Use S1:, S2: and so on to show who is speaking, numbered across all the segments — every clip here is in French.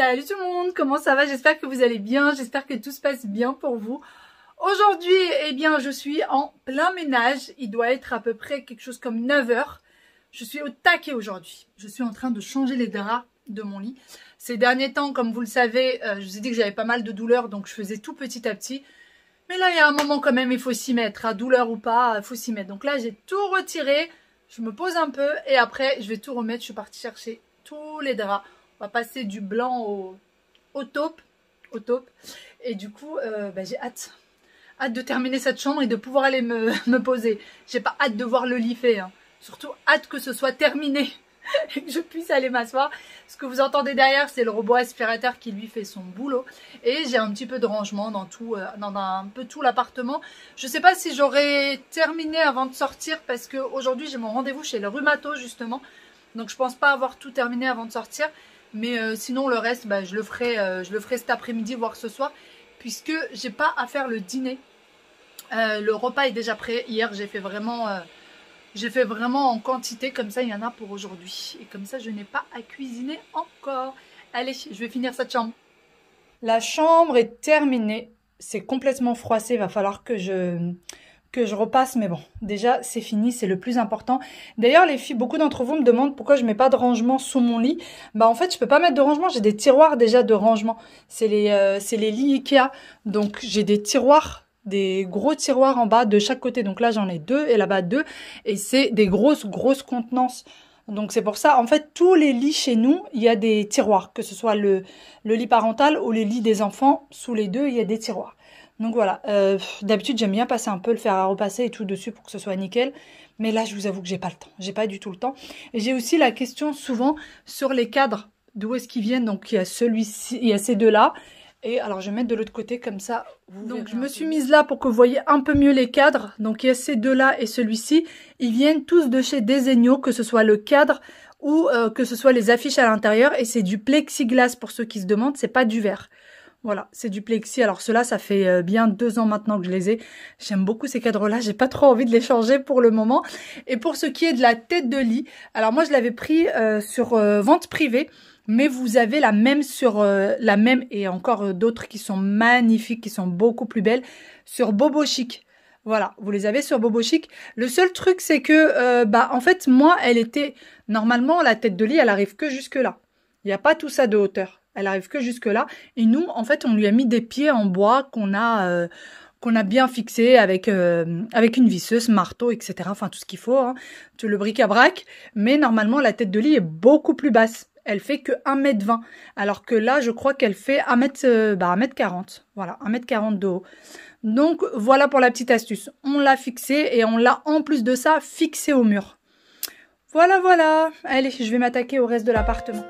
S1: Salut tout le monde, comment ça va? J'espère que vous allez bien, j'espère que tout se passe bien pour vous. Aujourd'hui, eh bien, je suis en plein ménage. Il doit être à peu près quelque chose comme 9 h. Je suis au taquet aujourd'hui. Je suis en train de changer les draps de mon lit. Ces derniers temps, comme vous le savez, je vous ai dit que j'avais pas mal de douleurs, donc je faisais tout petit à petit. Mais là, il y a un moment quand même, il faut s'y mettre. À douleur ou pas, il faut s'y mettre. Donc là, j'ai tout retiré. Je me pose un peu et après, je vais tout remettre. Je suis partie chercher tous les draps. On va passer du blanc au taupe. Et du coup, j'ai hâte de terminer cette chambre et de pouvoir aller me poser. J'ai pas hâte de voir le lit fait. Hein. Surtout hâte que ce soit terminé et que je puisse aller m'asseoir. Ce que vous entendez derrière, c'est le robot aspirateur qui lui fait son boulot. Et j'ai un petit peu de rangement dans tout, dans un peu tout l'appartement. Je sais pas si j'aurai terminé avant de sortir parce que aujourd'hui j'ai mon rendez-vous chez le rhumato justement. Donc je pense pas avoir tout terminé avant de sortir. Mais sinon le reste, je le ferai cet après-midi, voire ce soir, puisque j'ai pas à faire le dîner. Le repas est déjà prêt. Hier j'ai fait vraiment en quantité, comme ça il y en a pour aujourd'hui. Et comme ça je n'ai pas à cuisiner encore. Allez, je vais finir cette chambre. La chambre est terminée. C'est complètement froissé, il va falloir que je repasse, mais bon, déjà c'est fini, c'est le plus important. D'ailleurs les filles, beaucoup d'entre vous me demandent pourquoi je mets pas de rangement sous mon lit. En fait je peux pas mettre de rangement, j'ai des tiroirs déjà de rangement. C'est les lits Ikea, donc j'ai des tiroirs, des gros tiroirs en bas de chaque côté. Donc là j'en ai 2 et là-bas 2, et c'est des grosses contenances. Donc c'est pour ça, en fait tous les lits chez nous, il y a des tiroirs, que ce soit le lit parental ou les lits des enfants, sous les deux il y a des tiroirs. Donc voilà, d'habitude j'aime bien passer un peu, le fer à repasser et tout dessus pour que ce soit nickel. Mais là je vous avoue que j'ai pas le temps, j'ai pas du tout le temps. Et j'ai aussi la question souvent sur les cadres, d'où est-ce qu'ils viennent. Donc il y a celui-ci, il y a ces deux-là. Et alors je vais mettre de l'autre côté comme ça. Donc je me suis mise là pour que vous voyez un peu mieux les cadres. Donc il y a ces deux-là et celui-ci. Ils viennent tous de chez Desenio, que ce soit le cadre ou que ce soit les affiches à l'intérieur. Et c'est du plexiglas pour ceux qui se demandent, c'est pas du verre. Voilà, c'est du plexi. Alors ceux-là, ça fait bien 2 ans maintenant que je les ai. J'aime beaucoup ces cadres-là. J'ai pas trop envie de les changer pour le moment. Et pour ce qui est de la tête de lit, alors moi je l'avais pris sur vente privée, mais vous avez la même sur la même, et encore d'autres qui sont magnifiques, qui sont beaucoup plus belles, sur Bobo Chic. Voilà, vous les avez sur Bobo Chic. Le seul truc, c'est que en fait moi, elle était normalement, la tête de lit, elle arrive que jusque là. Il n'y a pas tout ça de hauteur. Elle arrive que jusque là. Et nous, en fait, on lui a mis des pieds en bois qu'on a bien fixé avec une visseuse, marteau, etc. Enfin, tout ce qu'il faut, hein, tout le bric-à-brac. Mais normalement, la tête de lit est beaucoup plus basse. Elle fait que 1,20 m. Alors que là, je crois qu'elle fait 1,40 m. Voilà, 1,40 m de haut. Donc, voilà pour la petite astuce. On l'a fixé et on l'a, en plus de ça, fixé au mur. Voilà, voilà. Allez, je vais m'attaquer au reste de l'appartement.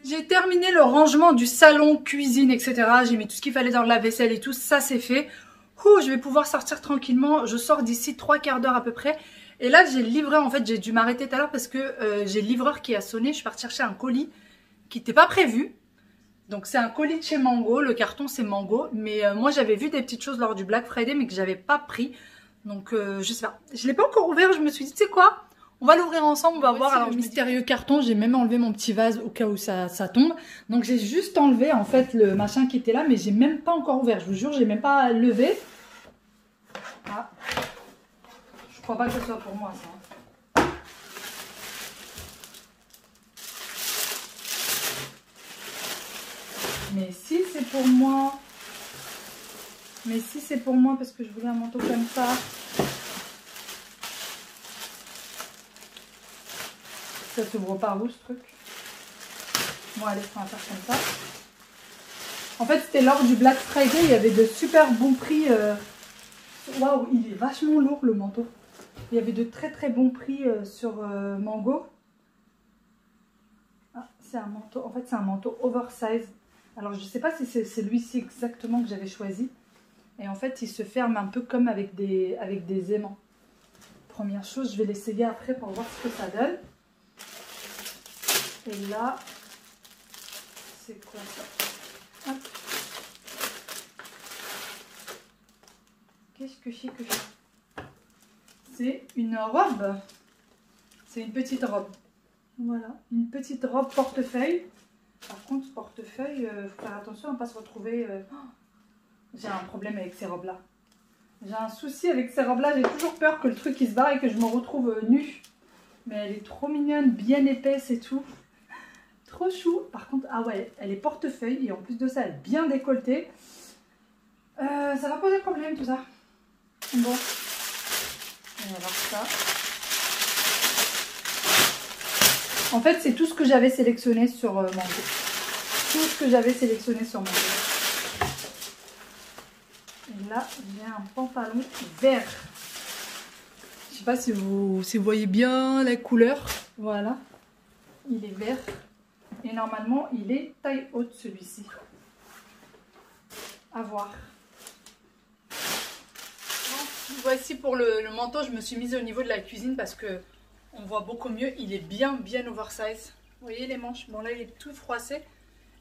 S1: J'ai terminé le rangement du salon, cuisine, etc. J'ai mis tout ce qu'il fallait dans le lave-vaisselle et tout, ça c'est fait. Je vais pouvoir sortir tranquillement. Je sors d'ici 3/4 d'heure à peu près. Et là j'ai le livreur, en fait j'ai dû m'arrêter tout à l'heure parce que j'ai le livreur qui a sonné. Je suis partie chercher un colis qui n'était pas prévu. Donc c'est un colis de chez Mango, le carton c'est Mango. Mais moi j'avais vu des petites choses lors du Black Friday mais que j'avais pas pris. Donc je sais pas, je l'ai pas encore ouvert, je me suis dit tu sais quoi, on va l'ouvrir ensemble, on va voir. Alors, le mystérieux carton, j'ai même enlevé mon petit vase au cas où ça tombe. Donc, j'ai juste enlevé, en fait, le machin qui était là, mais j'ai même pas encore ouvert. Je vous jure, j'ai même pas levé. Ah. Je crois pas que ce soit pour moi, ça. Mais si c'est pour moi... Mais si c'est pour moi, parce que je voulais un manteau comme ça. Ça s'ouvre par où ce truc? Bon, allez, on va faire comme ça. En fait, c'était lors du Black Friday, il y avait de super bons prix. Waouh, il est vachement lourd le manteau. Il y avait de très très bons prix sur Mango. Ah, c'est un manteau, en fait c'est un manteau oversize. Alors je sais pas si c'est celui-ci exactement que j'avais choisi. Et en fait il se ferme un peu comme avec des aimants. Première chose, je vais l'essayer après pour voir ce que ça donne. Et là, c'est quoi ça? Hop. Qu'est-ce que c'est? C'est une robe. C'est une petite robe. Voilà, une petite robe portefeuille. Par contre, portefeuille, faut faire attention à ne pas se retrouver... J'ai un problème avec ces robes-là. J'ai un souci avec ces robes-là. J'ai toujours peur que le truc il se barre et que je me retrouve nue. Mais elle est trop mignonne, bien épaisse et tout. Trop chou. Par contre, ah ouais, elle est portefeuille et en plus de ça, elle est bien décolletée. Ça va poser problème tout ça. Bon. Et alors ça... En fait, c'est tout ce que j'avais sélectionné sur Mango. Tout ce que j'avais sélectionné sur Mango. Et là, j'ai un pantalon vert. Je ne sais pas si vous voyez bien la couleur. Voilà. Il est vert. Et normalement, il est taille haute celui-ci. À voir. Voici pour le manteau. Je me suis mise au niveau de la cuisine parce que on voit beaucoup mieux. Il est bien oversize. Vous voyez les manches? Bon là, il est tout froissé.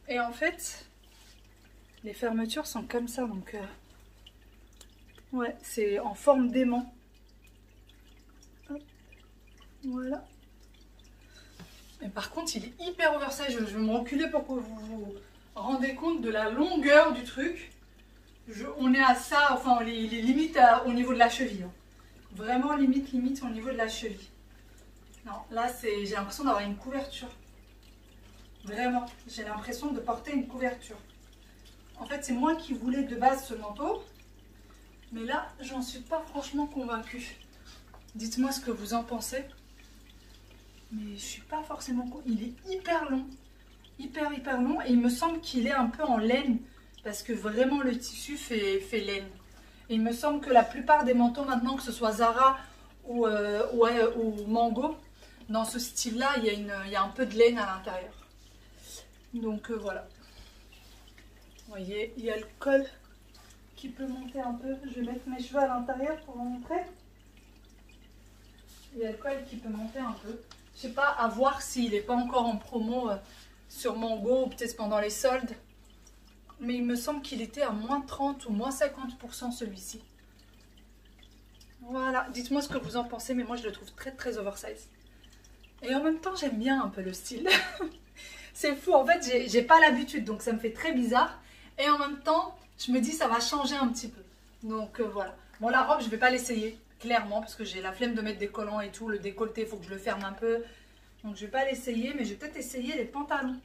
S1: Et en fait, les fermetures sont comme ça. Donc, ouais, c'est en forme d'aimant. Voilà. Mais par contre, il est hyper oversize. Je vais me reculer pour que vous vous rendez compte de la longueur du truc. On est à ça, enfin, il est limite au niveau de la cheville. Hein. Vraiment limite au niveau de la cheville. Non, là, j'ai l'impression d'avoir une couverture. Vraiment, j'ai l'impression de porter une couverture. En fait, c'est moi qui voulais de base ce manteau. Mais là, j'en suis pas franchement convaincue. Dites-moi ce que vous en pensez. Mais je suis pas forcément... Il est hyper long. Hyper long. Et il me semble qu'il est un peu en laine. Parce que vraiment, le tissu fait laine. Et il me semble que la plupart des manteaux maintenant, que ce soit Zara ou Mango, dans ce style-là, il y a un peu de laine à l'intérieur. Donc voilà. Vous voyez, il y a le col qui peut monter un peu. Je vais mettre mes cheveux à l'intérieur pour vous montrer. Il y a le col qui peut monter un peu. Je sais pas, à voir s'il n'est pas encore en promo sur Mango ou peut-être pendant les soldes. Mais il me semble qu'il était à moins 30 ou moins 50% celui-ci. Voilà, dites-moi ce que vous en pensez, mais moi je le trouve très oversize. Et en même temps, j'aime bien un peu le style. C'est fou, en fait, j'ai pas l'habitude, donc ça me fait très bizarre. Et en même temps, je me dis ça va changer un petit peu. Donc voilà. Bon, la robe, je vais pas l'essayer, clairement, parce que j'ai la flemme de mettre des collants et tout. Le décolleté, il faut que je le ferme un peu. Donc je vais pas l'essayer, mais je vais peut-être essayer les pantalons.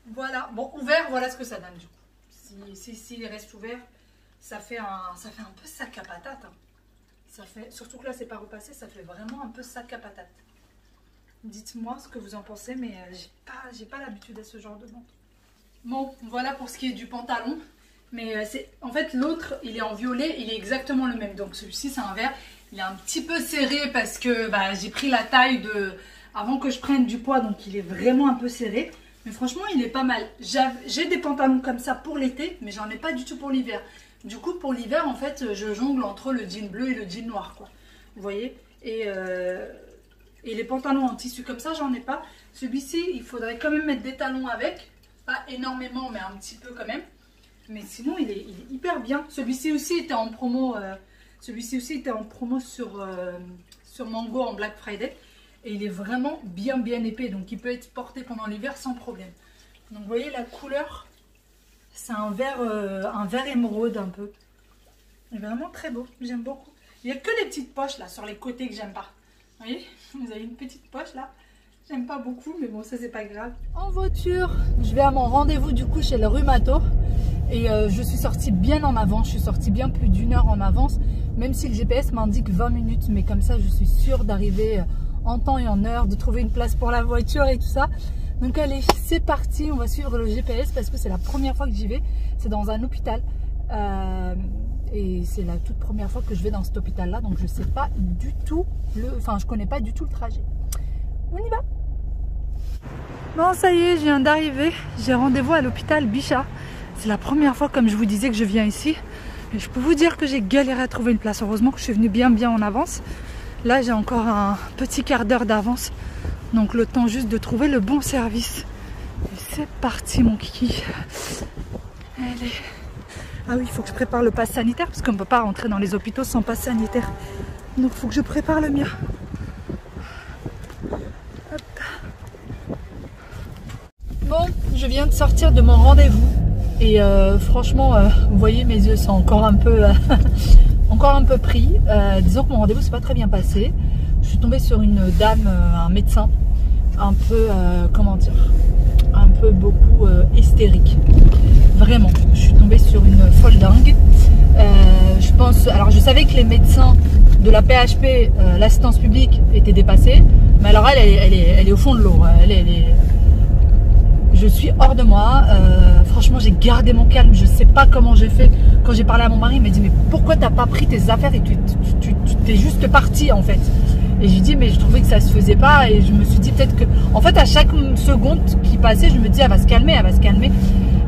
S1: Voilà, bon, ouvert, voilà ce que ça donne du coup. Si il reste ouvert, ça fait un peu sac à patate. Hein. Ça fait, surtout que là, c'est pas repassé, ça fait vraiment un peu sac à patate. Dites-moi ce que vous en pensez, mais j'ai pas l'habitude à ce genre de manteau. Bon, voilà pour ce qui est du pantalon. Mais en fait, l'autre, il est en violet, il est exactement le même. Donc celui-ci, c'est un vert. Il est un petit peu serré parce que j'ai pris la taille avant que je prenne du poids. Donc il est vraiment un peu serré. Mais franchement, il est pas mal. J'ai des pantalons comme ça pour l'été, mais j'en ai pas du tout pour l'hiver. Du coup, pour l'hiver, en fait, je jongle entre le jean bleu et le jean noir, quoi. Vous voyez? Et les pantalons en tissu comme ça, j'en ai pas. Celui-ci, il faudrait quand même mettre des talons avec. Pas énormément, mais un petit peu quand même. Mais sinon, il est hyper bien. Celui-ci aussi était en promo. Sur Mango en Black Friday. Et il est vraiment bien épais. Donc, il peut être porté pendant l'hiver sans problème. Donc, vous voyez la couleur. C'est un vert émeraude un peu. Il est vraiment très beau. J'aime beaucoup. Il n'y a que les petites poches là sur les côtés que j'aime pas. Vous voyez? Vous avez une petite poche là. J'aime pas beaucoup, mais bon, ça c'est pas grave. En voiture, je vais à mon rendez-vous du coup chez le rhumato. Et je suis sortie bien en avance, je suis sortie bien plus d'1 heure en avance. Même si le GPS m'indique 20 minutes, mais comme ça je suis sûre d'arriver en temps et en heure, de trouver une place pour la voiture et tout ça. Donc allez, c'est parti, on va suivre le GPS parce que c'est la première fois que j'y vais. C'est dans un hôpital. Et c'est la toute première fois que je vais dans cet hôpital là, donc je sais pas du tout je connais pas du tout le trajet. On y va. Bon, ça y est, je viens d'arriver, j'ai rendez-vous à l'hôpital Bichat. C'est la première fois, comme je vous disais, que je viens ici. Et je peux vous dire que j'ai galéré à trouver une place. Heureusement que je suis venue bien en avance. Là j'ai encore un petit quart d'heure d'avance, donc le temps juste de trouver le bon service. Et c'est parti mon kiki. Allez. Ah oui, il faut que je prépare le pass sanitaire parce qu'on ne peut pas rentrer dans les hôpitaux sans pass sanitaire. Donc il faut que je prépare le mien. Hop. Bon, je viens de sortir de mon rendez-vous. Et franchement, vous voyez, mes yeux sont encore un peu, pris. Disons que mon rendez-vous s'est pas très bien passé. Je suis tombée sur une dame, un médecin, un peu, comment dire, un peu beaucoup hystérique. Vraiment, je suis tombée sur une folle dingue. Je pense, alors je savais que les médecins de la PHP, l'assistance publique, étaient dépassés. Mais alors elle est au fond de l'eau. Je suis hors de moi. Franchement, j'ai gardé mon calme. Je sais pas comment j'ai fait. Quand j'ai parlé à mon mari, il m'a dit mais pourquoi t'as pas pris tes affaires et tu t'es juste parti en fait. Et j'ai dit mais je trouvais que ça se faisait pas et je me suis dit peut-être que en fait à chaque seconde qui passait, je me dis elle va se calmer, elle va se calmer.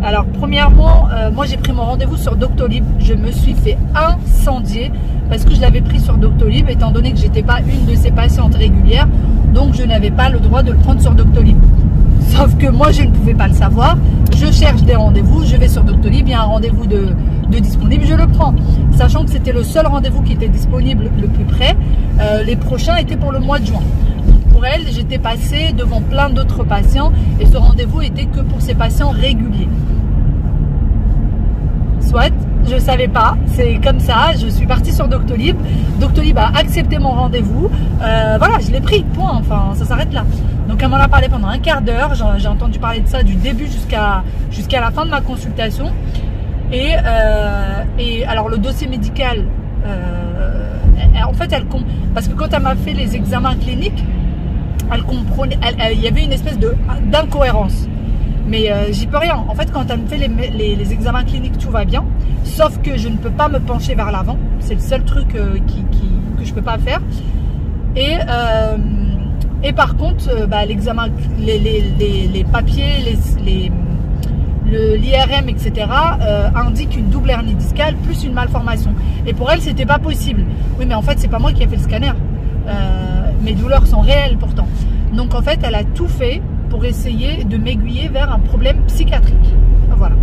S1: Alors premièrement, moi j'ai pris mon rendez-vous sur Doctolib. Je me suis fait incendier parce que je l'avais pris sur Doctolib étant donné que j'étais pas une de ses patientes régulières, donc je n'avais pas le droit de le prendre sur Doctolib. Sauf que moi je ne pouvais pas le savoir, je cherche des rendez-vous, je vais sur Doctolib, il y a un rendez-vous de disponible, je le prends. Sachant que c'était le seul rendez-vous qui était disponible le plus près, les prochains étaient pour le mois de juin. Donc pour elle, j'étais passée devant plein d'autres patients et ce rendez-vous était que pour ses patients réguliers. Soit, je ne savais pas, c'est comme ça, je suis partie sur Doctolib, Doctolib a accepté mon rendez-vous, voilà, je l'ai pris, point, enfin ça s'arrête là. Donc elle m'en a parlé pendant un quart d'heure, j'ai entendu parler de ça du début jusqu'à la fin de ma consultation. Et alors le dossier médical, en fait parce que quand elle m'a fait les examens cliniques, elle comprenait, il y avait une espèce d'incohérence. Mais j'y peux rien. En fait, quand elle me fait les examens cliniques, tout va bien. Sauf que je ne peux pas me pencher vers l'avant. C'est le seul truc que je peux pas faire. Et par contre, l'examen, les papiers, l'IRM, etc. Indique une double hernie discale plus une malformation. Et pour elle, c'était pas possible. Oui, mais en fait, c'est pas moi qui ai fait le scanner. Mes douleurs sont réelles pourtant. Donc en fait, elle a tout fait pour essayer de m'aiguiller vers un problème psychiatrique. Voilà.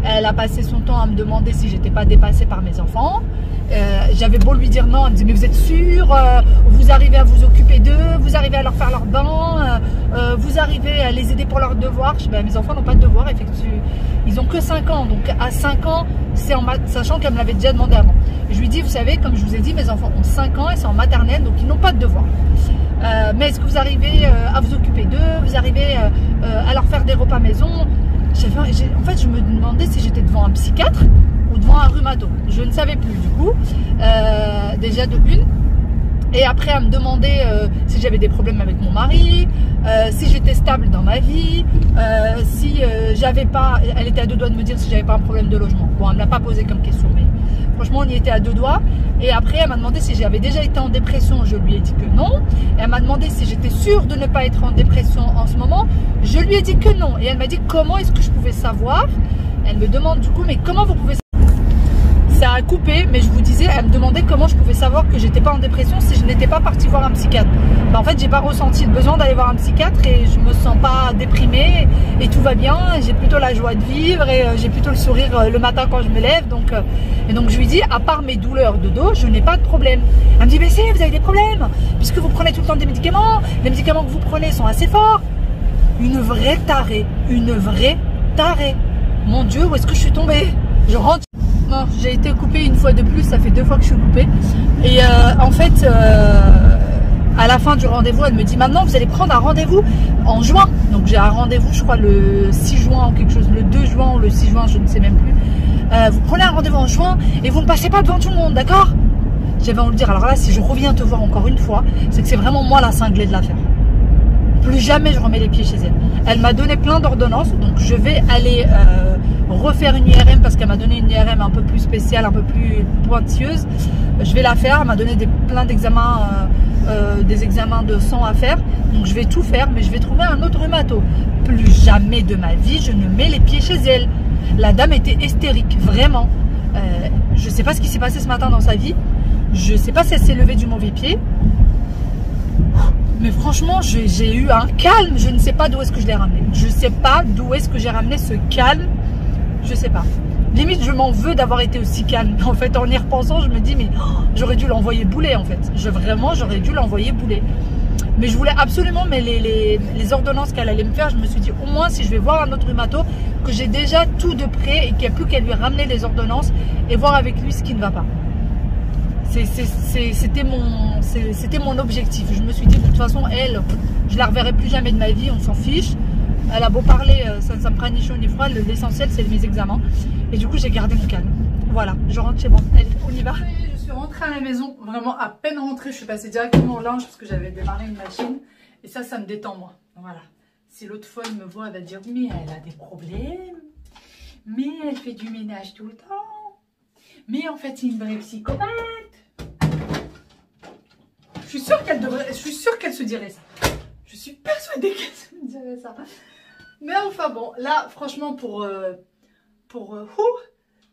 S1: Elle a passé son temps à me demander si j'étais pas dépassée par mes enfants. J'avais beau lui dire non, elle me dit mais vous êtes sûr, vous arrivez à vous occuper d'eux, vous arrivez à leur faire leur bain, vous arrivez à les aider pour leurs devoirs. Je dis, mes enfants n'ont pas de devoirs, effectivement. Ils ont que 5 ans, donc à 5 ans, c'est sachant qu'elle me l'avait déjà demandé avant. Je lui dis, vous savez, comme je vous ai dit, mes enfants ont 5 ans et sont en maternelle, donc ils n'ont pas de devoirs. Mais est-ce que vous arrivez à vous occuper d'eux, vous arrivez à leur faire des repas maison? En fait, je me demandais si j'étais devant un psychiatre ou devant un rhumato. Je ne savais plus du coup, déjà de une. Et après, elle me demandait si j'avais des problèmes avec mon mari, si j'étais stable dans ma vie, si j'avais pas... Elle était à 2 doigts de me dire si j'avais pas un problème de logement. Bon, elle me l'a pas posé comme question, mais franchement, on y était à 2 doigts. Et après, elle m'a demandé si j'avais déjà été en dépression. Je lui ai dit que non. Et elle m'a demandé si j'étais sûre de ne pas être en dépression en ce moment. Je lui ai dit que non. Et elle m'a dit comment est-ce que je pouvais savoir. Elle me demande du coup, mais comment vous pouvez savoir? Ça a coupé, mais je vous disais, elle me demandait comment je pouvais savoir que j'étais pas en dépression si je n'étais pas partie voir un psychiatre. En fait, j'ai pas ressenti le besoin d'aller voir un psychiatre et je me sens pas déprimée et tout va bien. J'ai plutôt la joie de vivre et j'ai plutôt le sourire le matin quand je me lève. Et donc je lui dis, à part mes douleurs de dos, je n'ai pas de problème. Elle me dit, mais si, vous avez des problèmes puisque vous prenez tout le temps des médicaments. Les médicaments que vous prenez sont assez forts. Une vraie tarée, une vraie tarée. Mon Dieu, où est-ce que je suis tombée? Je rentre. Non, j'ai été coupée une fois de plus, ça fait 2 fois que je suis coupée. Et en fait, à la fin du rendez-vous, elle me dit maintenant vous allez prendre un rendez-vous en juin. Donc j'ai un rendez-vous, je crois le 6 juin ou quelque chose, le 2 juin ou le 6 juin, je ne sais même plus. Vous prenez un rendez-vous en juin et vous ne passez pas devant tout le monde, d'accord? J'avais envie de dire, alors là, si je reviens te voir encore une fois, c'est que c'est vraiment moi la cinglée de l'affaire. Plus jamais je remets les pieds chez elle. Elle m'a donné plein d'ordonnances, donc je vais aller refaire une IRM parce qu'elle m'a donné une IRM un peu plus spéciale, un peu plus pointilleuse. Je vais la faire, elle m'a donné plein d'examens, des examens de sang à faire. Donc je vais tout faire, mais je vais trouver un autre rhumato. Plus jamais de ma vie, je ne mets les pieds chez elle. La dame était hystérique, vraiment. Je ne sais pas ce qui s'est passé ce matin dans sa vie. Je ne sais pas si elle s'est levée du mauvais pied. Mais franchement, j'ai eu un calme. Je ne sais pas d'où est-ce que je l'ai ramené. Je ne sais pas d'où est-ce que j'ai ramené ce calme. Je ne sais pas. Limite, je m'en veux d'avoir été aussi calme. En fait, en y repensant, je me dis, mais j'aurais dû l'envoyer bouler, en fait. Vraiment, j'aurais dû l'envoyer bouler. Mais je voulais absolument, mais les ordonnances qu'elle allait me faire, je me suis dit, au moins, si je vais voir un autre rhumato, que j'ai déjà tout de près et qu'il n'y a plus qu'à lui ramener les ordonnances et voir avec lui ce qui ne va pas. C'était mon objectif. Je me suis dit, de toute façon, elle, je la reverrai plus jamais de ma vie, on s'en fiche. Elle a beau parler, ça ne me prend ni chaud ni froid. L'essentiel, c'est mes examens. Et du coup, j'ai gardé mon calme. Voilà, je rentre chez moi. Allez, on y va. Je suis rentrée à la maison, vraiment à peine rentrée. Je suis passée directement au linge parce que j'avais démarré une machine. Et ça me détend, moi. Voilà. Si l'autre folle me voit, elle va dire, mais elle a des problèmes. Mais elle fait du ménage tout le temps. Mais en fait, c'est une vraie psychopathe. Je suis sûre qu'elle se dirait ça. Je suis persuadée qu'elle se dirait ça. Mais enfin bon, là, franchement, pour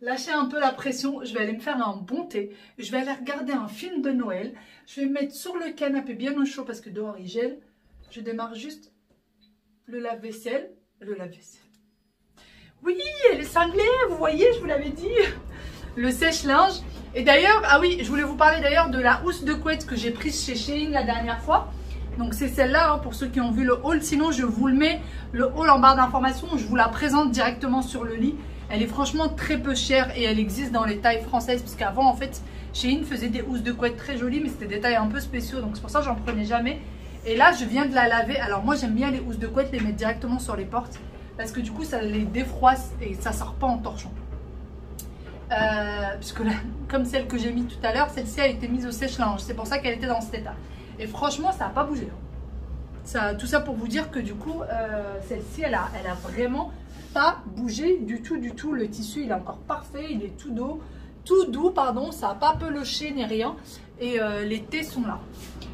S1: lâcher un peu la pression, je vais aller me faire un bon thé. Je vais aller regarder un film de Noël. Je vais me mettre sur le canapé bien au chaud parce que dehors il gèle. Je démarre juste le lave-vaisselle. Oui, elle est cinglée, vous voyez, je vous l'avais dit. Le sèche-linge. Et d'ailleurs, ah oui, je voulais vous parler d'ailleurs de la housse de couette que j'ai prise chez Shein la dernière fois. Donc c'est celle-là, hein, pour ceux qui ont vu le haul. Sinon, je vous le mets, le haul en barre d'informations. Je vous la présente directement sur le lit. Elle est franchement très peu chère et elle existe dans les tailles françaises. Parce qu'avant, en fait, Shein faisait des housses de couette très jolies, mais c'était des tailles un peu spéciaux. Donc c'est pour ça que j'en prenais jamais. Et là, je viens de la laver. Alors moi, j'aime bien les housses de couette, les mettre directement sur les portes. Parce que du coup, ça les défroisse et ça sort pas en torchon. Puisque là, comme celle que j'ai mis tout à l'heure, celle-ci a été mise au sèche-linge. C'est pour ça qu'elle était dans cet état. Et franchement, ça n'a pas bougé. Tout ça pour vous dire que du coup, celle-ci, elle a vraiment pas bougé du tout. Le tissu, il est encore parfait. Il est tout doux, pardon. Ça n'a pas peloché ni rien. Et les tés sont là.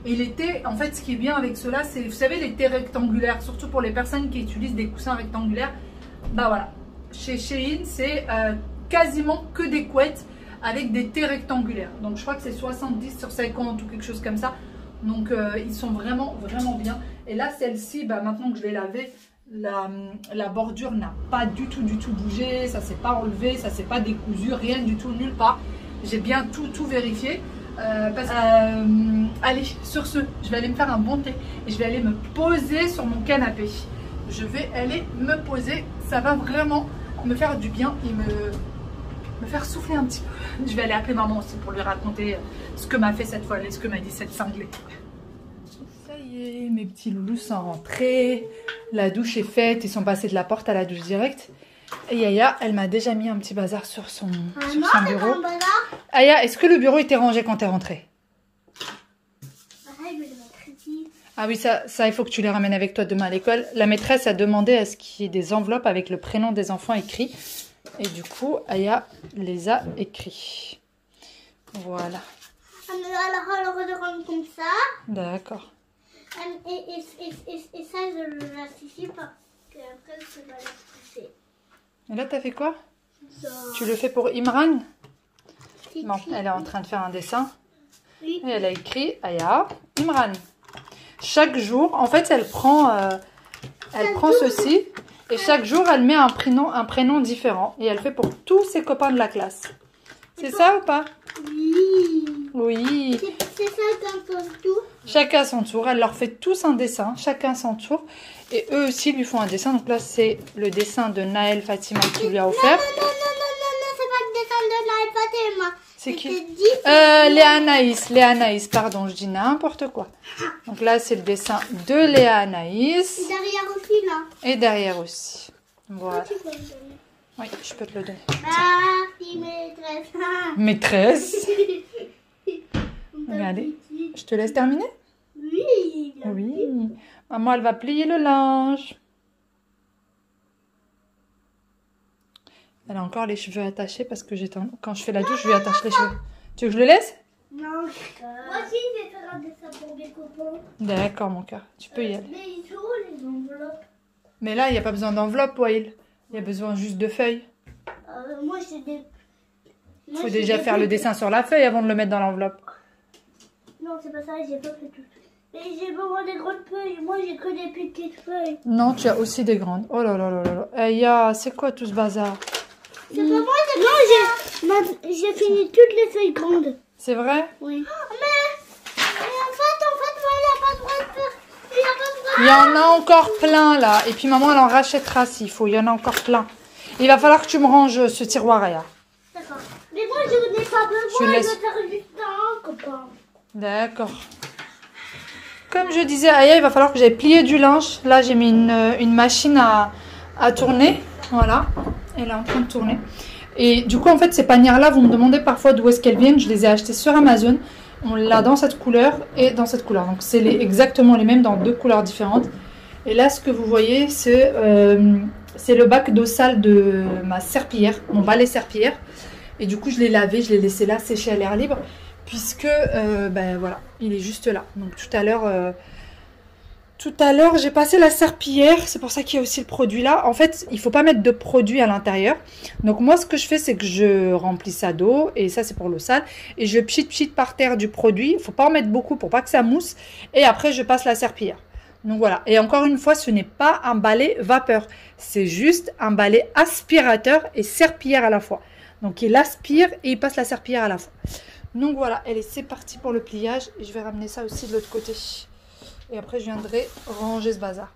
S1: Et les tés, en fait, ce qui est bien avec ceux-là, c'est, vous savez, les tés rectangulaires. Surtout pour les personnes qui utilisent des coussins rectangulaires. Bah voilà. Chez Shein, c'est quasiment que des couettes avec des tés rectangulaires. Donc je crois que c'est 70 sur 50 ou quelque chose comme ça. Donc ils sont vraiment bien. Et là celle-ci, bah, maintenant que je l'ai lavée, la bordure n'a pas du tout bougé. Ça s'est pas enlevé, ça s'est pas décousu, rien du tout, nulle part. J'ai bien tout vérifié. Allez, sur ce, je vais aller me faire un bon thé. Et je vais aller me poser sur mon canapé. Je vais aller me poser. Ça va vraiment me faire du bien et me faire souffler un petit peu. Je vais aller appeler maman aussi pour lui raconter ce que m'a fait cette folle et ce que m'a dit cette cinglée. Ça y est, mes petits loulous sont rentrés. La douche est faite. Ils sont passés de la porte à la douche directe. Et Yaya, elle m'a déjà mis un petit bazar sur son bureau. Aya, est-ce que le bureau était rangé quand t'es rentrée? Ah oui, ça, il faut que tu les ramènes avec toi demain à l'école. La maîtresse a demandé à ce qu'il y ait des enveloppes avec le prénom des enfants écrit. Et du coup, Aya les a écrits. Voilà.
S2: Alors, je rentre comme ça.
S1: D'accord.
S2: Et ça, je le laisse ici parce qu'après, je vais le pousser.
S1: Et là, t'as fait quoi?
S2: Ça.
S1: Tu le fais pour Imran? Bon, elle est en train de faire un dessin.
S2: Oui.
S1: Et elle a écrit Aya, Imran. Chaque jour, en fait, elle prend ceci. Et chaque jour, elle met un prénom différent. Et elle fait pour tous ses copains de la classe. C'est ça ou pas?
S2: Oui.
S1: Oui.
S2: C'est ça son tour.
S1: Chacun son tour. Elle leur fait tous un dessin. Chacun son tour. Et eux aussi lui font un dessin. Donc là, c'est le dessin de Naël Fatima qui lui a offert.
S2: Non, c'est pas le dessin de Naël Fatima.
S1: C'est qui?
S2: C'était 10.
S1: Léa Anaïs, pardon, je dis n'importe quoi. Donc là, c'est le dessin de Léa Anaïs.
S2: Et derrière aussi, là.
S1: Et derrière aussi. Voilà.
S2: Tu peux me donner.
S1: Oui, je peux te le donner.
S2: Merci, maîtresse.
S1: Maîtresse. Regardez. Je te laisse terminer?
S2: Oui.
S1: Oui. Maman, elle va plier le linge. Elle a encore les cheveux attachés parce que quand je fais la douche, je lui attache les cheveux. Tu veux que je le laisse?
S2: Non. Moi aussi, je vais faire un dessin pour mes copains.
S1: D'accord, mon cœur. Tu peux y aller.
S2: Mais ils sont où les enveloppes?
S1: Mais là, il n'y a pas besoin d'enveloppe, Wael. Il y a besoin juste de feuilles.
S2: Moi, j'ai des...
S1: Il faut déjà faire le dessin sur la feuille avant de le mettre dans l'enveloppe.
S2: Non, c'est pas ça, j'ai pas fait tout. Mais j'ai besoin des grandes feuilles. Moi, j'ai que des petites feuilles.
S1: Non, tu as aussi des grandes. Oh là là là là là. Aya, c'est quoi tout ce bazar?
S2: C'est pas moi, c'est non, j'ai fini toutes les feuilles grandes.
S1: C'est vrai?
S2: Oui. Mais en fait, moi, il n'y a pas de droit de faire. Il n'y a pas de droit.
S1: Il y en a encore plein là. Et puis maman, elle en rachètera s'il faut. Il y en a encore plein. Il va falloir que tu me ranges ce tiroir, Aya.
S2: D'accord. Mais moi, je n'ai pas besoin
S1: laisse.
S2: de faire juste un copain.
S1: D'accord. Comme je disais, Aya, il va falloir que j'aille plier du linge. Là, j'ai mis une machine à tourner. Voilà. Elle est en train de tourner. Et du coup, en fait, ces panières-là, vous me demandez parfois d'où est-ce qu'elles viennent. Je les ai achetées sur Amazon. On l'a dans cette couleur et dans cette couleur. Donc, c'est exactement les mêmes dans deux couleurs différentes. Et là, ce que vous voyez, c'est le bac d'eau sale de ma serpillière, mon balai serpillière. Et du coup, je l'ai lavé, je l'ai laissé là sécher à l'air libre. Puisque, ben voilà, il est juste là. Donc, tout à l'heure, j'ai passé la serpillière. C'est pour ça qu'il y a aussi le produit là. En fait, il ne faut pas mettre de produit à l'intérieur. Donc, moi, ce que je fais, c'est que je remplis ça d'eau. Et ça, c'est pour l'eau sale. Et je pchit par terre du produit. Il ne faut pas en mettre beaucoup pour pas que ça mousse. Et après, je passe la serpillière. Donc, voilà. Et encore une fois, ce n'est pas un balai vapeur. C'est juste un balai aspirateur et serpillière à la fois. Donc, il aspire et il passe la serpillière à la fois. Donc, voilà. Allez, c'est parti pour le pliage. Et je vais ramener ça aussi de l'autre côté. Et après, je viendrai ranger ce bazar.